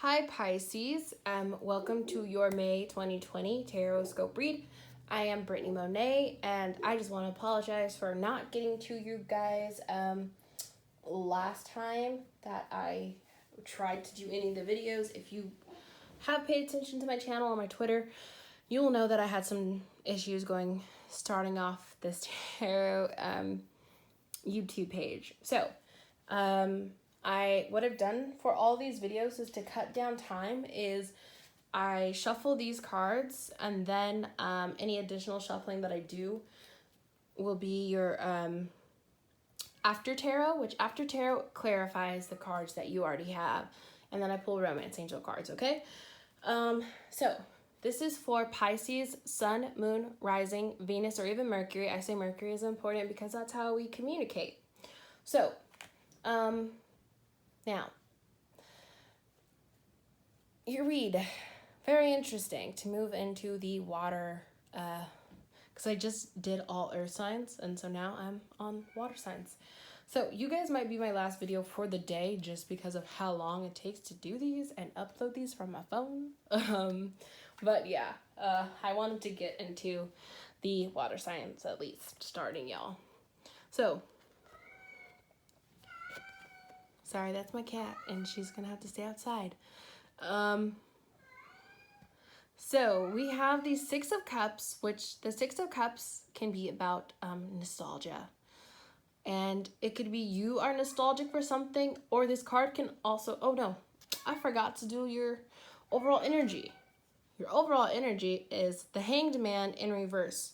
Hi Pisces, welcome to your May 2020 Taroscope read. I am Brittany Monet, and I just want to apologize for not getting to you guys last time that I tried to do any of the videos. If you have paid attention to my channel on my Twitter, you will know that I had some issues starting off this tarot YouTube page. So, what I've done for all these videos is to cut down time is I shuffle these cards, and then any additional shuffling that I do will be your after tarot, which after tarot clarifies the cards that you already have, and then I pull romance angel cards, okay? So this is for Pisces, Sun, Moon, Rising, Venus, or even Mercury. I say Mercury is important because that's how we communicate. So, now, your read, very interesting to move into the water, because I just did all earth signs, and so now I'm on water signs. So you guys might be my last video for the day just because of how long it takes to do these and upload these from my phone. But yeah, I wanted to get into the water signs at least, starting y'all. So, sorry, that's my cat, and she's gonna have to stay outside. So we have the Six of Cups, which the Six of Cups can be about nostalgia. And it could be you are nostalgic for something, or this card can also, oh no, I forgot to do your overall energy. Your overall energy is the Hanged Man in reverse,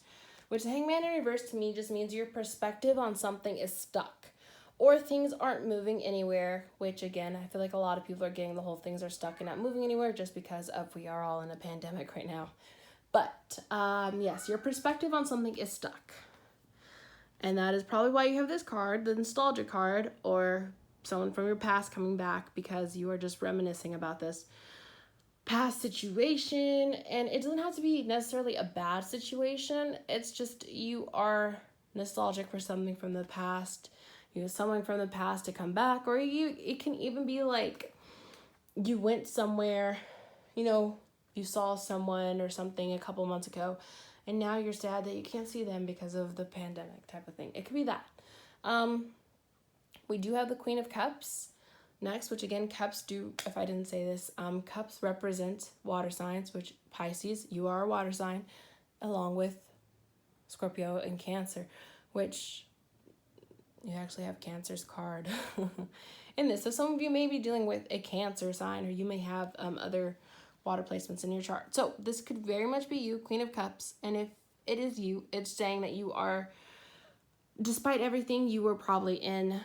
which the Hanged Man in reverse to me just means your perspective on something is stuck, or things aren't moving anywhere, which again, I feel like a lot of people are getting the whole things are stuck and not moving anywhere just because of we are all in a pandemic right now. But yes, your perspective on something is stuck. And that is probably why you have this card, the nostalgia card, or someone from your past coming back because you are just reminiscing about this past situation. And it doesn't have to be necessarily a bad situation. It's just you are nostalgic for something from the past. You know, someone from the past to come back, or it can even be like you went somewhere, you know, you saw someone or something a couple months ago, and now you're sad that you can't see them because of the pandemic type of thing. It could be that. We do have the Queen of Cups next, which again, cups do, if I didn't say this, cups represent water signs, which Pisces, you are a water sign, along with Scorpio and Cancer, which you actually have Cancer's card in this. So some of you may be dealing with a Cancer sign, or you may have other water placements in your chart. So this could very much be you, Queen of Cups. And if it is you, it's saying that you are, despite everything, you were probably in,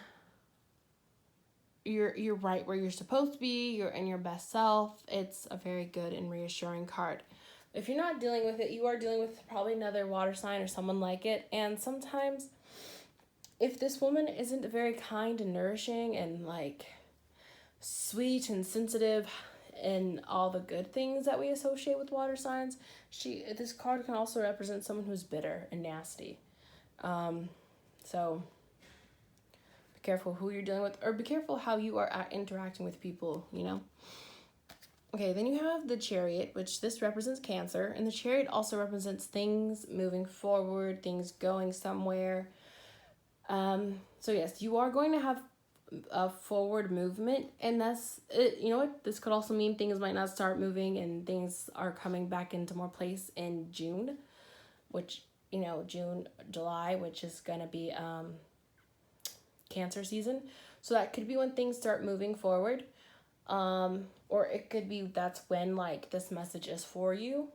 you're right where you're supposed to be. You're in your best self. It's a very good and reassuring card. If you're not dealing with it, you are dealing with probably another water sign or someone like it. And sometimes if this woman isn't very kind and nourishing and like sweet and sensitive and all the good things that we associate with water signs, this card can also represent someone who's bitter and nasty. So be careful who you're dealing with, or be careful how you are interacting with people, you know? Okay, then you have the Chariot, which this represents Cancer, and the Chariot also represents things moving forward, things going somewhere. So yes, you are going to have a forward movement, and that's it. You know what, this could also mean things might not start moving and things are coming back into more place in June, which, you know, June, July, which is going to be Cancer season. So that could be when things start moving forward, or it could be that's when like this message is for you.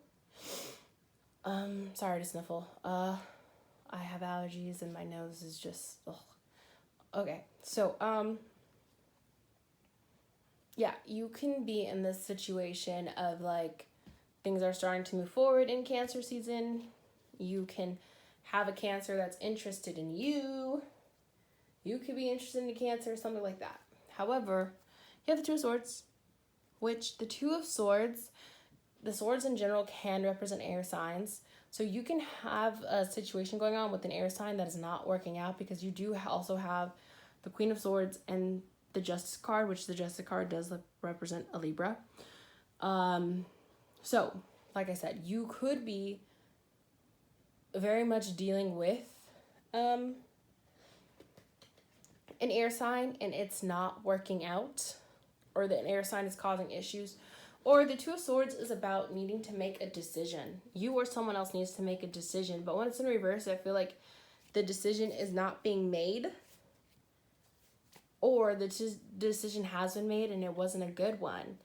Sorry to sniffle. I have allergies and my nose is just ugh. Okay, so yeah, you can be in this situation of like things are starting to move forward in Cancer season. You can have a Cancer that's interested in you. You could be interested in a Cancer, something like that. However, you have the Two of Swords, which the Two of Swords, the swords in general can represent air signs. So you can have a situation going on with an air sign that is not working out because you do also have the Queen of Swords and the Justice card, which the Justice card does represent a Libra. So, like I said, you could be very much dealing with an air sign and it's not working out, or the air sign is causing issues, or the Two of Swords is about needing to make a decision. You or someone else needs to make a decision, but when it's in reverse, I feel like the decision is not being made, or the decision has been made and it wasn't a good one,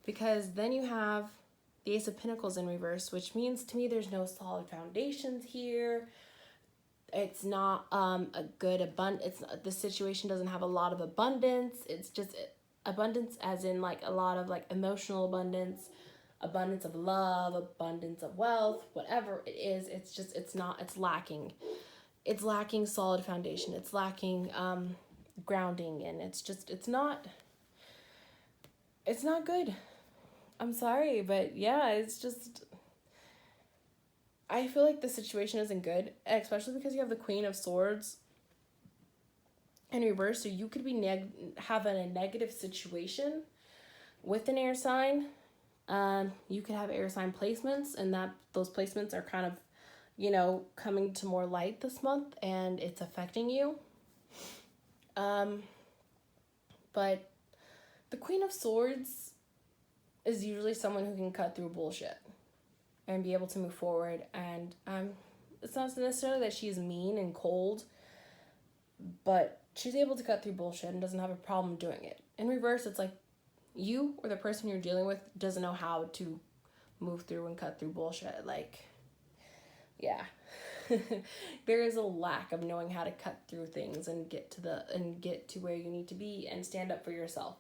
because then you have the Ace of Pentacles in reverse, which means to me there's no solid foundations here. It's not a good abundance. The situation doesn't have a lot of abundance. It's just abundance as in like a lot of like emotional abundance, abundance of love, abundance of wealth, whatever it is. It's just, it's lacking. It's lacking solid foundation. It's lacking grounding, and it's not good. I'm sorry, but yeah, it's just, I feel like the situation isn't good, especially because you have the Queen of Swords in reverse. So you could be having a negative situation with an air sign. You could have air sign placements, and that those placements are kind of, you know, coming to more light this month, and it's affecting you. But the Queen of Swords is usually someone who can cut through bullshit and be able to move forward. And it's not necessarily that she's mean and cold, but she's able to cut through bullshit and doesn't have a problem doing it. In reverse, it's like you or the person you're dealing with doesn't know how to move through and cut through bullshit. Like, yeah. There is a lack of knowing how to cut through things and get to where you need to be and stand up for yourself.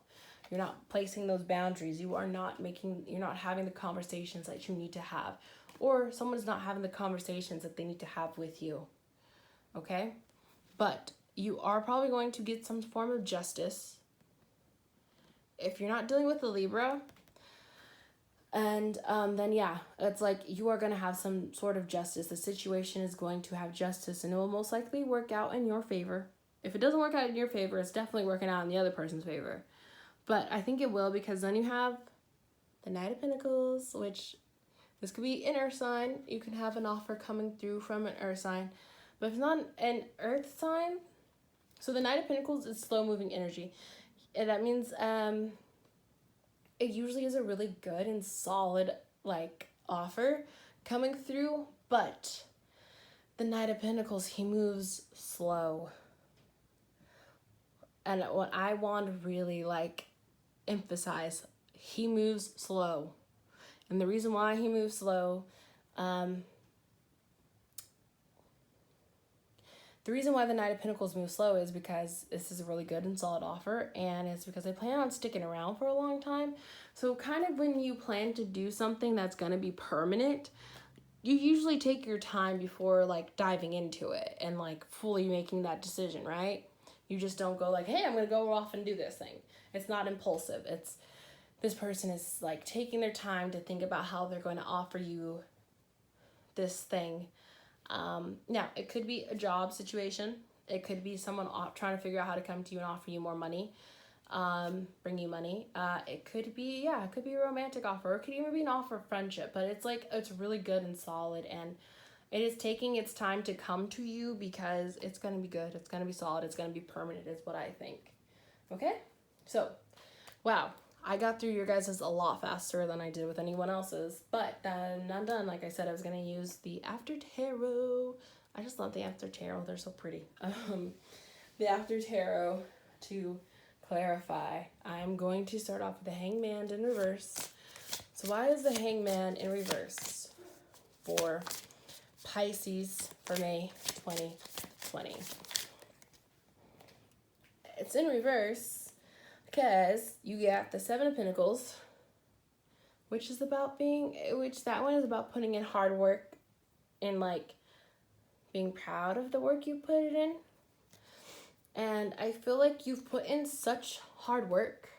You're not placing those boundaries. You're not having the conversations that you need to have, or someone's not having the conversations that they need to have with you. Okay? But you are probably going to get some form of justice if you're not dealing with a Libra. And then, yeah, it's like you are going to have some sort of justice. The situation is going to have justice, and it will most likely work out in your favor. If it doesn't work out in your favor, it's definitely working out in the other person's favor. But I think it will, because then you have the Knight of Pentacles, which this could be an earth sign. You can have an offer coming through from an earth sign. But if it's not an earth sign, so the Knight of Pentacles is slow-moving energy. And that means it usually is a really good and solid, like, offer coming through. But the Knight of Pentacles, he moves slow. And what I want to really, like, emphasize, he moves slow. And the reason why he moves slow, the reason why the Knight of Pentacles moves slow is because this is a really good and solid offer, and it's because they plan on sticking around for a long time. So kind of when you plan to do something that's going to be permanent, you usually take your time before, like, diving into it and, like, fully making that decision, right? You just don't go like, hey, I'm going to go off and do this thing. It's not impulsive. It's, this person is, like, taking their time to think about how they're going to offer you this thing. Now, it could be a job situation. It could be someone trying to figure out how to come to you and offer you more money, bring you money. It could be a romantic offer. It could even be an offer of friendship. But it's like, it's really good and solid, and it is taking its time to come to you because it's going to be good. It's going to be solid. It's going to be permanent is what I think. Okay? So, wow. I got through your guys' a lot faster than I did with anyone else's. But then I'm done. Like I said, I was going to use the After Tarot. I just love the After Tarot. They're so pretty. The After Tarot to clarify. I'm going to start off with the Hangman in reverse. So why is the Hangman in reverse for Pisces for May 2020? It's in reverse because you got the Seven of Pentacles, which that one is about putting in hard work and, like, being proud of the work you put it in. And I feel like you've put in such hard work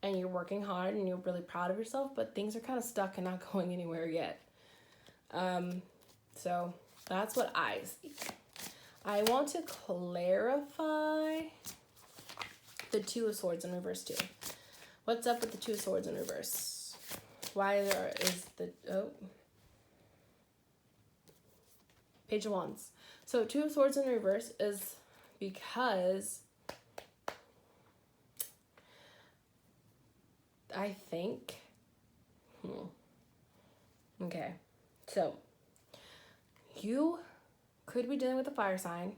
and you're working hard and you're really proud of yourself, but things are kind of stuck and not going anywhere yet. So that's what I see. I want to clarify the Two of Swords in reverse too. What's up with the Two of Swords in reverse? Why is the, oh, Page of Wands. So Two of Swords in reverse is because I think, okay, so you could be dealing with a fire sign.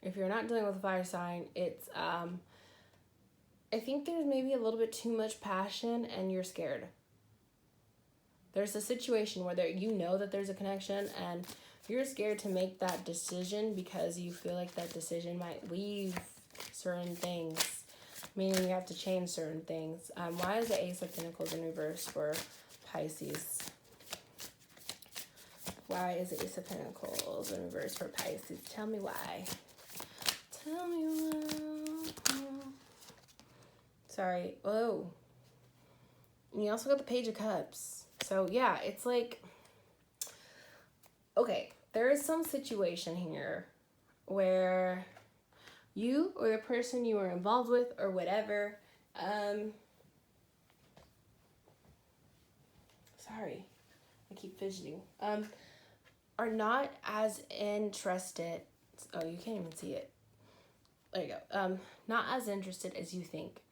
If you're not dealing with a fire sign, it's, I think there's maybe a little bit too much passion and you're scared. There's a situation where you know that there's a connection and you're scared to make that decision because you feel like that decision might leave certain things, meaning you have to change certain things. Why is the Ace of Pentacles in reverse for Pisces? Why is the Ace of Pentacles in reverse for Pisces? Tell me why. Tell me why. Sorry. Oh. You also got the Page of Cups. So, yeah, it's like, okay, there is some situation here where you or the person you are involved with or whatever, sorry, I keep fidgeting, are not as interested, oh, you can't even see it, there you go, not as interested as you think.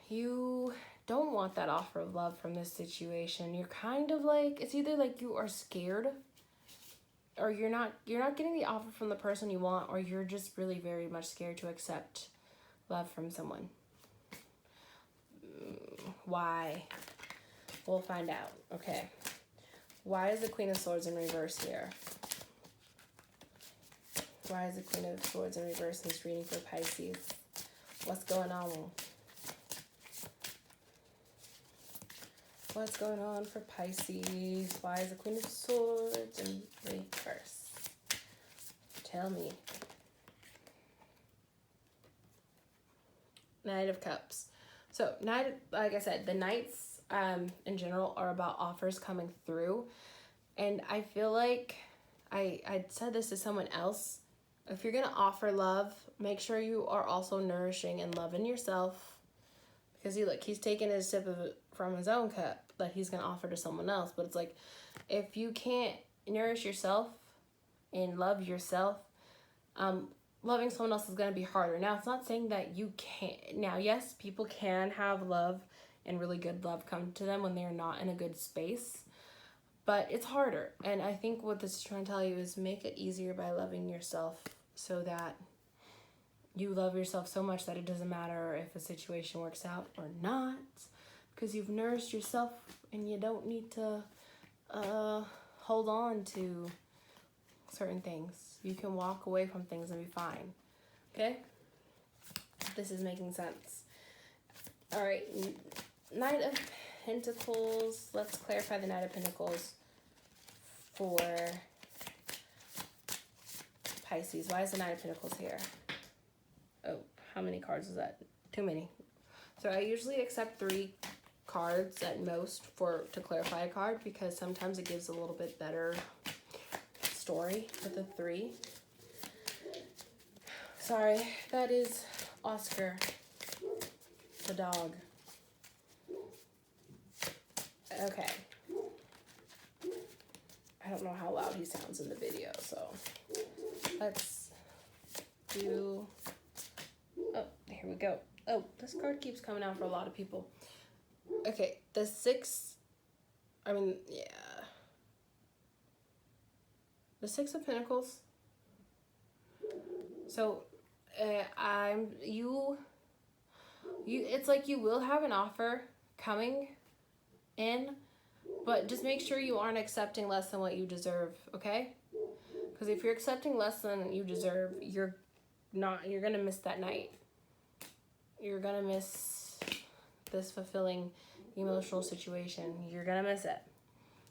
You don't want that offer of love from this situation. You're kind of like, it's either like you are scared or you're not getting the offer from the person you want, or you're just really very much scared to accept love from someone. Why? We'll find out. Okay. Why is the Queen of Swords in reverse here? Why is the Queen of Swords in reverse in this reading for Pisces? What's going on? What's going on for Pisces? Why is the Queen of Swords in reverse? Tell me. Knight of Cups. So, like I said, the Knights in general are about offers coming through. And I feel like, I said this to someone else, if you're going to offer love, make sure you are also nourishing and loving yourself. Because he's taking a sip of it from his own cup that he's going to offer to someone else. But it's like, if you can't nourish yourself and love yourself, loving someone else is going to be harder. Now, it's not saying that you can't. Now, yes, people can have love and really good love come to them when they're not in a good space. But it's harder. And I think what this is trying to tell you is make it easier by loving yourself so that you love yourself so much that it doesn't matter if a situation works out or not, because you've nourished yourself and you don't need to hold on to certain things. You can walk away from things and be fine. Okay? This is making sense. All right. Knight of Pentacles. Let's clarify the Knight of Pentacles for Pisces. Why is the Knight of Pentacles here? Oh, how many cards is that? Too many. So I usually accept 3 cards at most to clarify a card, because sometimes it gives a little bit better story with the 3. Sorry, that is Oscar, the dog. Okay. I don't know how loud he sounds in the video, so let's do... Oh, here we go. Oh, this card keeps coming out for a lot of people. Okay, the 6... I mean, yeah. The 6 of Pentacles. So, it's like you will have an offer coming in, but just make sure you aren't accepting less than what you deserve, okay? Because if you're accepting less than you deserve, you're gonna miss that night. You're gonna miss this fulfilling emotional situation. You're gonna miss it.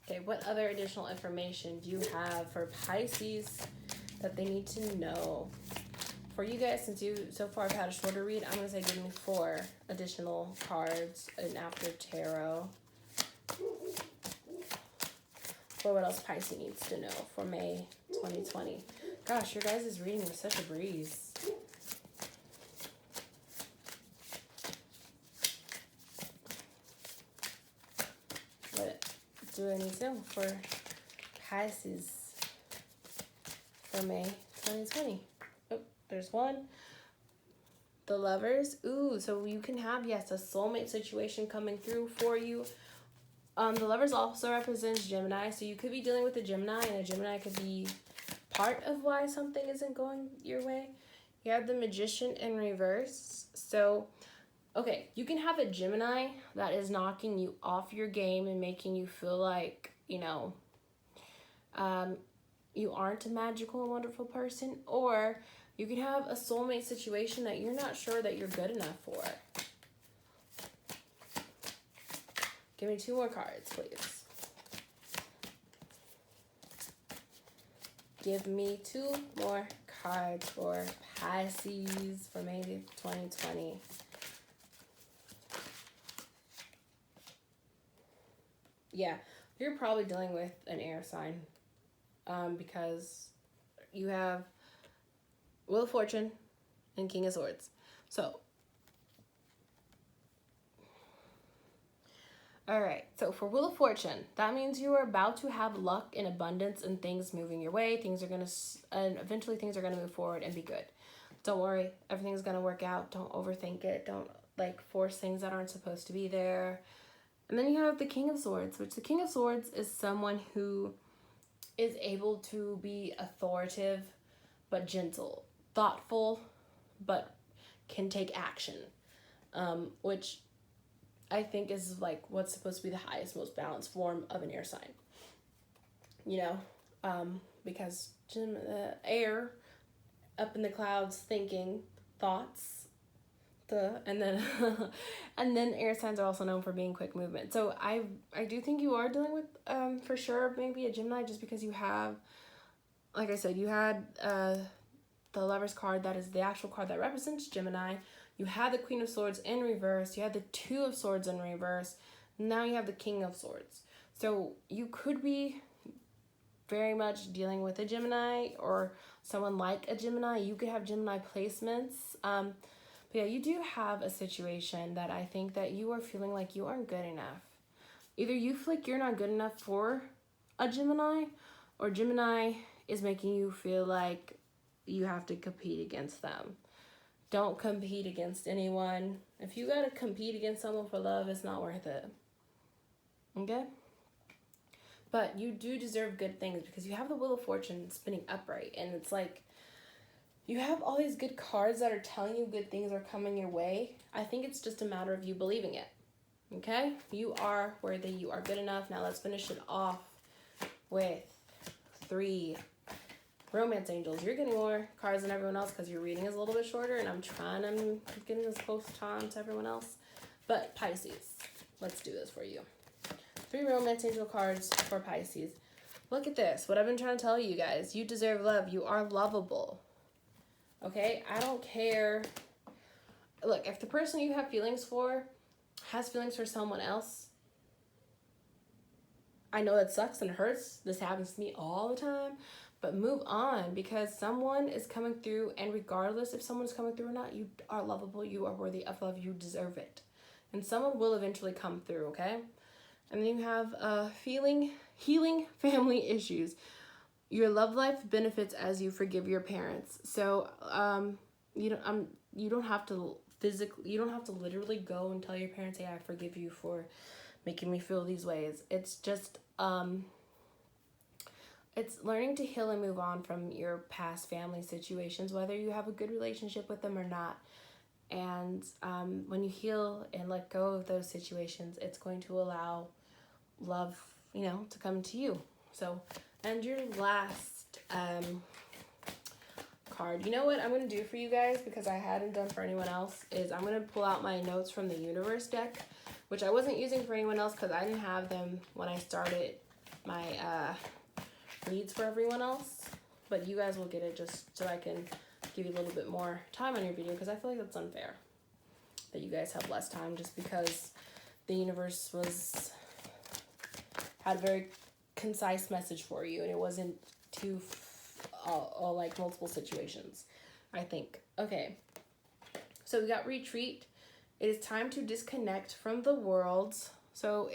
Okay, what other additional information do you have for Pisces that they need to know? For you guys, since you so far have had a shorter read, I'm gonna say give me 4 additional cards and after tarot. For what else Pisces needs to know for May 2020. Gosh, your guys' reading is such a breeze. do I need to know for Pisces for May 2020? Oh, there's one. The Lovers. Ooh, so you can have, yes, a soulmate situation coming through for you. The Lovers also represents Gemini, so you could be dealing with a Gemini, and a Gemini could be part of why something isn't going your way. You have the Magician in reverse. So, okay, you can have a Gemini that is knocking you off your game and making you feel like, you know, you aren't a magical and wonderful person, or you can have a soulmate situation that you're not sure that you're good enough for. Give me 2 more cards, please. Give me 2 more cards for Pisces for May 2020. Yeah, you're probably dealing with an air sign because you have Wheel of Fortune and King of Swords. So, all right, so for Wheel of Fortune, that means you are about to have luck and abundance and things moving your way. Things are going to, and eventually things are going to move forward and be good. Don't worry, everything's going to work out. Don't overthink it. Don't like force things that aren't supposed to be there. And then you have the King of Swords, which the King of Swords is someone who is able to be authoritative but gentle, thoughtful but can take action, which I think is like what's supposed to be the highest, most balanced form of an air sign. You know, because air up in the clouds, thinking, thoughts, and then and then air signs are also known for being quick movement. So I do think you are dealing with for sure maybe a Gemini, just because you have, like I said, you had the Lover's card, that is the actual card that represents Gemini. You had the Queen of Swords in reverse. You had the Two of Swords in reverse. Now you have the King of Swords. So you could be very much dealing with a Gemini or someone like a Gemini. You could have Gemini placements. But yeah, you do have a situation that I think that you are feeling like you aren't good enough. Either you feel like you're not good enough for a Gemini, or Gemini is making you feel like you have to compete against them. Don't compete against anyone. If you gotta compete against someone for love, it's not worth it. Okay? But you do deserve good things because you have the Wheel of Fortune spinning upright, and it's like you have all these good cards that are telling you good things are coming your way. I think it's just a matter of you believing it. Okay? You are worthy. You are good enough. Now let's finish it off with 3 Romance Angels. You're getting more cards than everyone else because your reading is a little bit shorter, and I'm trying to get as close time to everyone else. But Pisces, let's do this for you. 3 Romance Angel cards for Pisces. Look at this. What I've been trying to tell you guys. You deserve love. You are lovable. Okay? I don't care. Look, if the person you have feelings for has feelings for someone else, I know it sucks and hurts. This happens to me all the time. But move on, because someone is coming through, and regardless if someone's coming through or not, you are lovable. You are worthy of love. You deserve it. And someone will eventually come through, okay? And then you have healing family issues. Your love life benefits as you forgive your parents. So you don't have to literally go and tell your parents, hey, I forgive you for making me feel these ways. It's just it's learning to heal and move on from your past family situations, whether you have a good relationship with them or not. And when you heal and let go of those situations, it's going to allow love, to come to you. So, and your last card, you know what I'm going to do for you guys, because I hadn't done for anyone else, is I'm going to pull out my notes from the Universe deck, which I wasn't using for anyone else because I didn't have them when I started my reads for everyone else, but you guys will get it just so I can give you a little bit more time on your video, because I feel like that's unfair that you guys have less time just because the universe had a very concise message for you, and it wasn't too all like multiple situations, I think. Okay, so we got retreat. It is time to disconnect from the world. So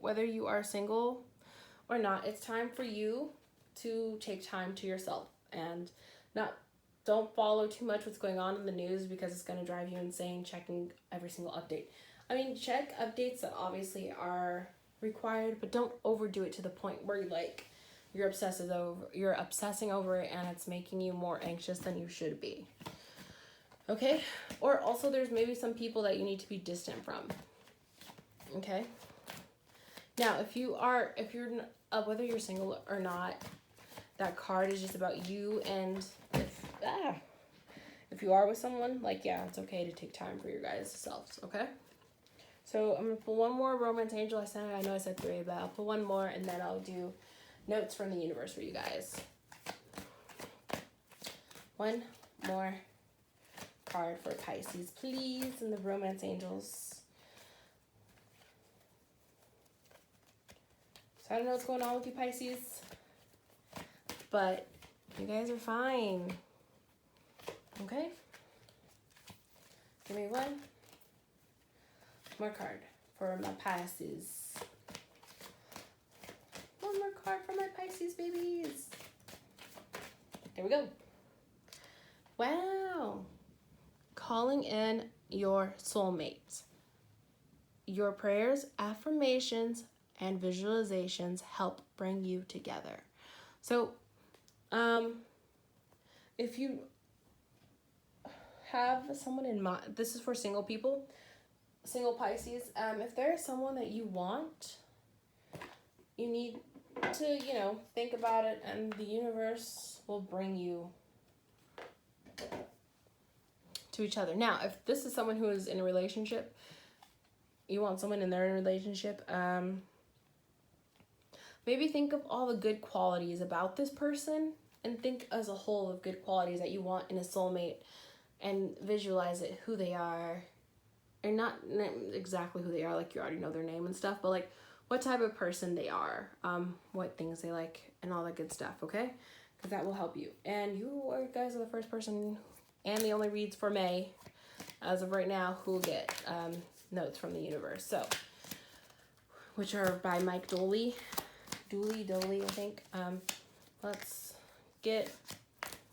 whether you are single, or not, it's time for you to take time to yourself and don't follow too much what's going on in the news, because it's going to drive you insane checking every single update. I mean, check updates that obviously are required, but don't overdo it to the point where you're obsessing over it and it's making you more anxious than you should be. Okay? Or also there's maybe some people that you need to be distant from. Okay? Now, if you're whether you're single or not, that card is just about you. And if you are with someone, it's okay to take time for your guys' selves. Okay? So I'm gonna pull one more romance angel. I know I said 3, but I'll pull one more, and then I'll do notes from the universe for you guys. One more card for Pisces, please, and the romance angels. So I don't know what's going on with you, Pisces, but you guys are fine. Okay? Give me one more card for my Pisces. One more card for my Pisces babies. There we go. Wow. Calling in your soulmate. Your prayers, affirmations, and visualizations help bring you together. So, if you have someone in mind, this is for single people, single Pisces, if there is someone that you want, you need to, think about it, and the universe will bring you to each other. Now, if this is someone who is in a relationship, you want someone in their relationship, maybe think of all the good qualities about this person, and think as a whole of good qualities that you want in a soulmate, and visualize it, who they are, or not exactly who they are, like you already know their name and stuff, but like what type of person they are, what things they like, and all that good stuff, okay? Because that will help you. And you guys are the first person and the only reads for May, as of right now, who will get notes from the universe. So, which are by Mike Dooley, I think. Let's get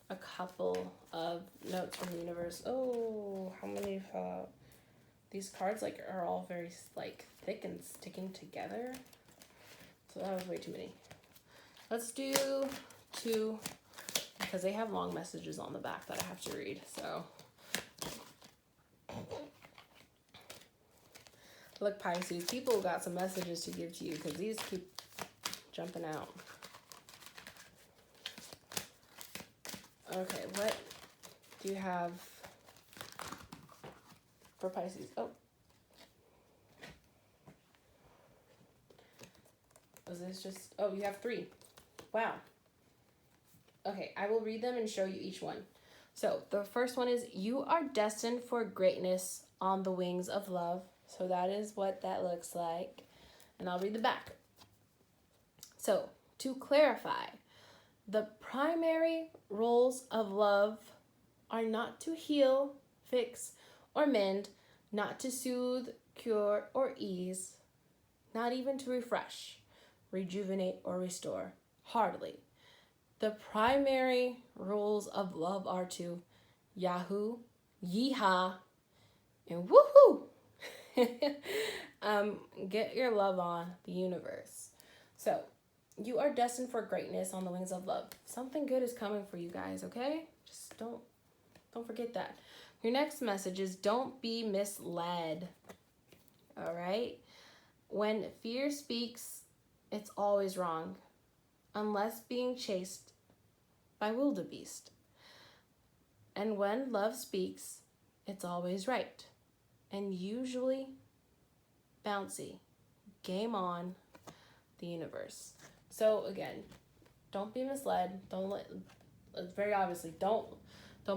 a couple of notes from the universe. Oh, how many? These cards are all very thick and sticking together. So that was way too many. Let's do 2, because they have long messages on the back that I have to read. So look, Pisces, people got some messages to give to you, because these keep jumping out. Okay, what do you have for Pisces? Oh. Was this just... Oh, you have 3. Wow. Okay, I will read them and show you each one. So, the first one is, you are destined for greatness on the wings of love. So, that is what that looks like. And I'll read the back. So, to clarify, the primary roles of love are not to heal, fix, or mend, not to soothe, cure, or ease, not even to refresh, rejuvenate, or restore. Hardly. The primary rules of love are to Yahoo, Yeehaw, and woohoo! Get your love on, the universe. So, you are destined for greatness on the wings of love. Something good is coming for you guys, okay? Just don't forget that. Your next message is, don't be misled. All right? When fear speaks, it's always wrong, unless being chased by wildebeest. And when love speaks, it's always right, and usually bouncy. Game on, the universe. So again, don't be misled. Very obviously, don't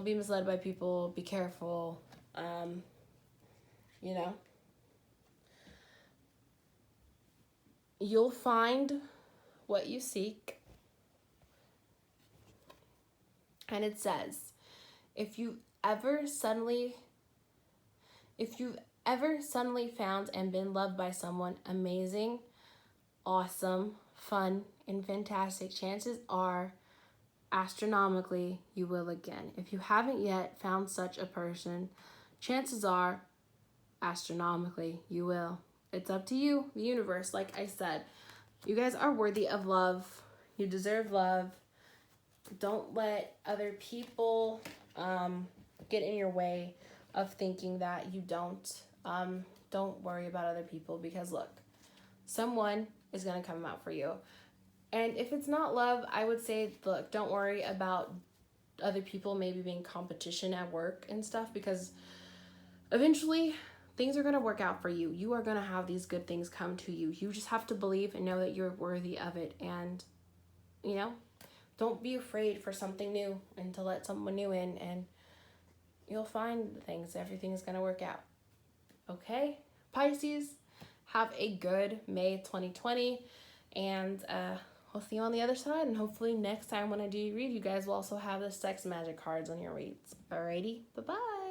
be misled by people. Be careful. You'll find what you seek. And it says, if you've ever suddenly found and been loved by someone amazing, awesome, fun and fantastic, chances are astronomically you will again. If you haven't yet found such a person, chances are astronomically you will. It's up to you, the universe. Like I said, you guys are worthy of love. You deserve love. Don't let other people get in your way of thinking that you don't. Don't worry about other people, because look, someone is going to come out for you. And if it's not love, I would say, look, don't worry about other people maybe being competition at work and stuff, because eventually things are going to work out for you. You are going to have these good things come to you. You just have to believe and know that you're worthy of it. And, you know, don't be afraid for something new and to let someone new in, and you'll find things. Everything is going to work out. Okay? Pisces, have a good May 2020. And I'll see you on the other side. And hopefully next time when I do your read, you guys will also have the sex magic cards on your reads. Alrighty? Bye-bye.